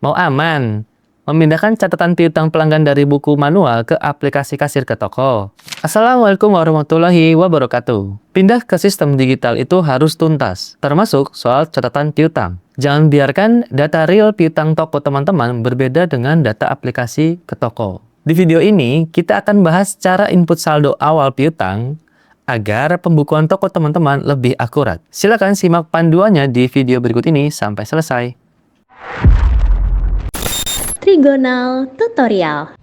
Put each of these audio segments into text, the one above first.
Mau aman? Memindahkan catatan piutang pelanggan dari buku manual ke aplikasi kasir ke toko. Assalamualaikum warahmatullahi wabarakatuh. Pindah ke sistem digital itu harus tuntas, termasuk soal catatan piutang. Jangan biarkan data real piutang toko teman-teman berbeda dengan data aplikasi ke toko. Di video ini, kita akan bahas cara input saldo awal piutang agar pembukuan toko teman-teman lebih akurat. Silakan simak panduannya di video berikut ini sampai selesai. Trigonal Tutorial.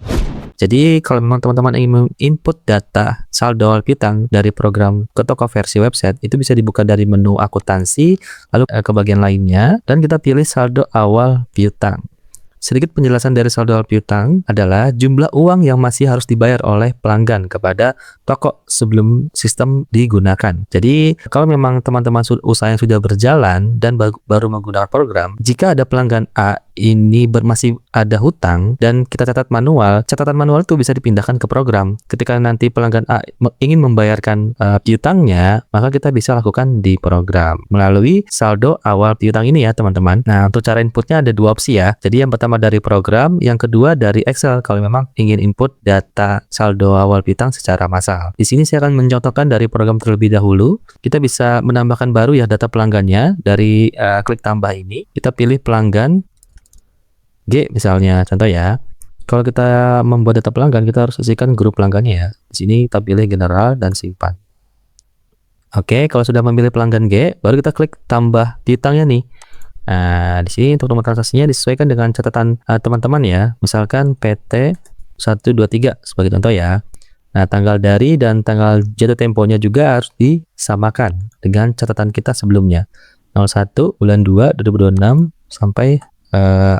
Jadi kalau memang teman-teman ingin menginput data saldo awal piutang dari program ke toko versi website, itu bisa dibuka dari menu akuntansi, lalu ke bagian lainnya, dan kita pilih saldo awal piutang. Sedikit penjelasan dari saldo awal piutang adalah jumlah uang yang masih harus dibayar oleh pelanggan kepada toko sebelum sistem digunakan. Jadi kalau memang teman-teman usaha yang sudah berjalan dan baru menggunakan program, jika ada pelanggan A ini masih ada hutang dan kita catat manual, catatan manual itu bisa dipindahkan ke program. Ketika nanti pelanggan A ingin membayarkan piutangnya, maka kita bisa lakukan di program melalui saldo awal piutang ini ya teman-teman. Nah, untuk cara inputnya ada dua opsi ya. Jadi yang pertama dari program, yang kedua dari Excel kalau memang ingin input data saldo awal piutang secara massal. Di sini saya akan mencontohkan dari program terlebih dahulu. Kita bisa menambahkan baru ya data pelanggannya dari klik tambah ini. Kita pilih pelanggan G misalnya, contoh ya. Kalau kita membuat data pelanggan, kita harus isikan grup pelanggannya ya. Di sini kita pilih general dan simpan. Oke, kalau sudah memilih pelanggan G, baru kita klik tambah piutangnya nih. Nah, di sini untuk nomor transaksinya disesuaikan dengan catatan teman-teman ya. Misalkan PT 123 sebagai contoh ya. Nah, tanggal dari dan tanggal jatuh temponya juga harus disamakan dengan catatan kita sebelumnya. 01 bulan 2 2026 sampai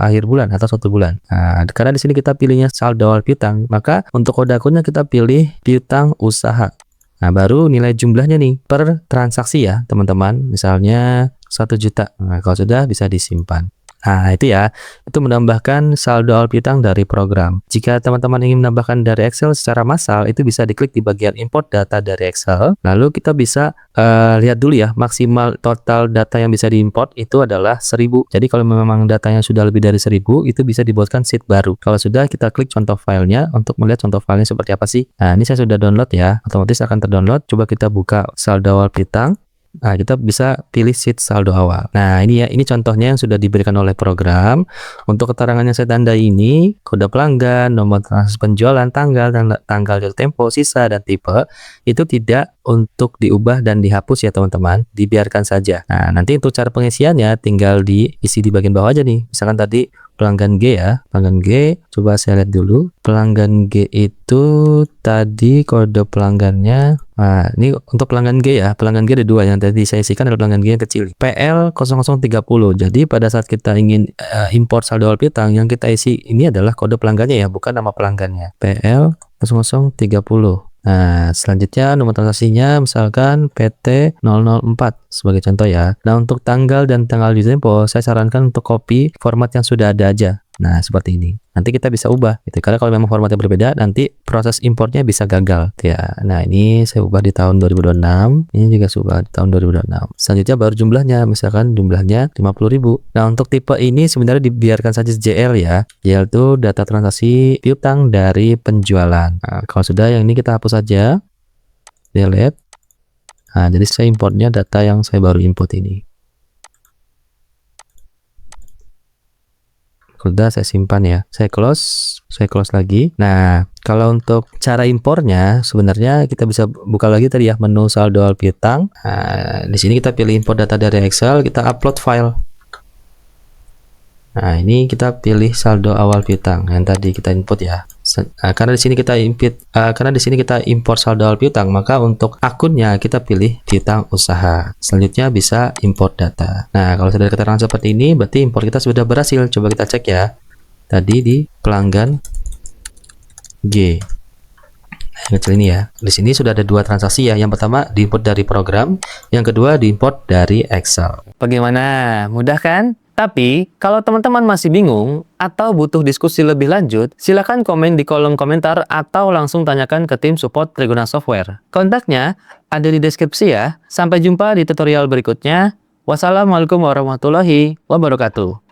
akhir bulan atau 1 bulan. Nah, karena di sini kita pilihnya saldo awal piutang, maka untuk kode akunnya kita pilih piutang usaha. Nah, baru nilai jumlahnya nih per transaksi ya, teman-teman. Misalnya 1 juta. Nah, kalau sudah bisa disimpan. Nah, itu ya. Itu menambahkan saldo awal piutang dari program. Jika teman-teman ingin menambahkan dari Excel secara massal, itu bisa diklik di bagian import data dari Excel. Lalu kita bisa lihat dulu ya, maksimal total data yang bisa diimport itu adalah 1000. Jadi kalau memang datanya sudah lebih dari 1000, itu bisa dibuatkan sheet baru. Kalau sudah, kita klik contoh filenya untuk melihat contoh filenya seperti apa sih. Nah, ini saya sudah download ya, otomatis akan terdownload. Coba kita buka saldo awal piutang. Nah, kita bisa pilih sheet saldo awal. Nah, ini ya, ini contohnya yang sudah diberikan oleh program. Untuk keterangan yang saya tandai ini, kode pelanggan, nomor transaksi penjualan, tanggal jatuh tempo, sisa, dan tipe, itu tidak untuk diubah dan dihapus ya teman-teman, dibiarkan saja. Nah, nanti untuk cara pengisiannya tinggal diisi di bagian bawah aja nih. Misalkan tadi pelanggan G ya, pelanggan G, coba saya lihat dulu. Pelanggan G itu tadi kode pelanggannya, nah ini untuk pelanggan G ya, pelanggan G ada dua, yang tadi saya isikan adalah pelanggan G yang kecil, PL 0030. Jadi pada saat kita ingin import saldo awal piutang, yang kita isi ini adalah kode pelanggannya ya, bukan nama pelanggannya, PL 0030. Nah, selanjutnya nomor transaksinya misalkan PT 004 sebagai contoh ya. Nah, untuk tanggal dan tanggal jatuh tempo, saya sarankan untuk copy format yang sudah ada aja. Nah, seperti ini. Nanti kita bisa ubah gitu. Karena kalau memang formatnya berbeda, nanti proses importnya bisa gagal ya. Nah, ini saya ubah di tahun 2026. Ini juga saya ubah di tahun 2026. Selanjutnya baru jumlahnya, misalkan jumlahnya 50.000. Nah, untuk tipe ini sebenarnya dibiarkan saja JL ya. JL itu data transaksi piutang dari penjualan. Nah, kalau sudah yang ini kita hapus saja. Delete. Nah, jadi saya importnya data yang saya baru input ini. Sudah saya simpan ya, saya close lagi. Nah, kalau untuk cara impornya sebenarnya kita bisa buka lagi tadi ya menu saldo awal piutang. Nah, di sini kita pilih import data dari Excel, kita upload file. Nah, ini kita pilih saldo awal piutang yang tadi kita input ya. Karena di sini kita import saldo awal piutang, maka untuk akunnya kita pilih piutang usaha. Selanjutnya bisa import data. Nah, kalau sudah ada keterangan seperti ini, berarti import kita sudah berhasil. Coba kita cek ya. Tadi di pelanggan G. Yang kecil ini ya. Di sini sudah ada dua transaksi ya. Yang pertama diimport dari program, yang kedua diimport dari Excel. Bagaimana? Mudah kan? Tapi, kalau teman-teman masih bingung atau butuh diskusi lebih lanjut, silakan komen di kolom komentar atau langsung tanyakan ke tim support Trigona Software. Kontaknya ada di deskripsi ya. Sampai jumpa di tutorial berikutnya. Wassalamualaikum warahmatullahi wabarakatuh.